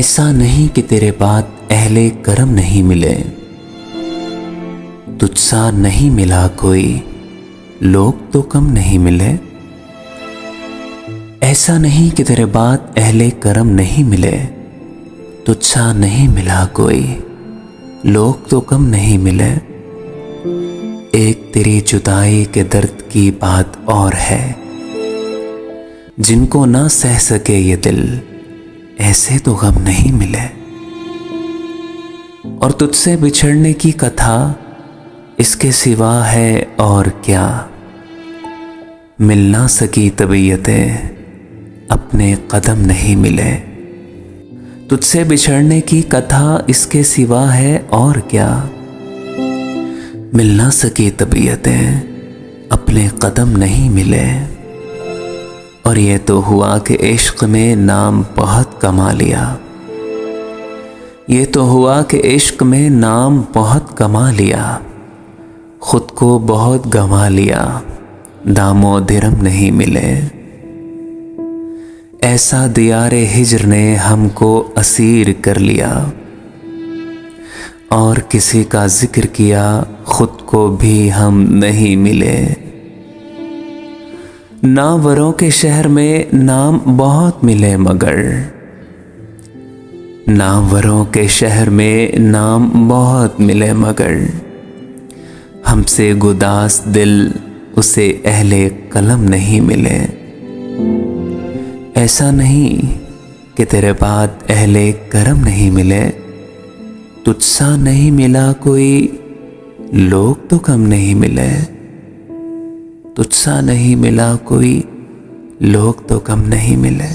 ऐसा नहीं कि तेरे बाद अहले करम नहीं मिले, तुझसा नहीं मिला कोई, लोग तो कम नहीं मिले। ऐसा नहीं कि तेरे बाद अहले करम नहीं मिले, तुझसा नहीं मिला कोई, लोग तो कम नहीं मिले। एक तेरी जुदाई के दर्द की बात और है, जिनको ना सह सके ये दिल, ऐसे तो गम नहीं मिले। और तुझसे बिछड़ने की कथा इसके सिवा है और क्या, मिल ना सकी तबीयतें, अपने कदम नहीं मिले। तुझसे बिछड़ने की कथा इसके सिवा है और क्या, मिल ना सकी तबीयतें, अपने कदम नहीं मिले। और ये तो हुआ कि इश्क में नाम बहुत कमा लिया, ये तो हुआ कि इश्क में नाम बहुत कमा लिया, खुद को बहुत गंवा लिया, दामो दिरम नहीं मिले। ऐसा दियारे हिज्र ने हमको असीर कर लिया, और किसी का जिक्र किया खुद को भी हम नहीं मिले। नावरों के शहर में नाम बहुत मिले मगर, नावरों के शहर में नाम बहुत मिले मगर, हमसे गुदास दिल उसे अहले कलम नहीं मिले। ऐसा नहीं कि तेरे बाद अहले करम नहीं मिले, तुझसा नहीं मिला कोई, लोग तो कम नहीं मिले। तुझसा नहीं मिला कोई, लोग तो कम नहीं मिले।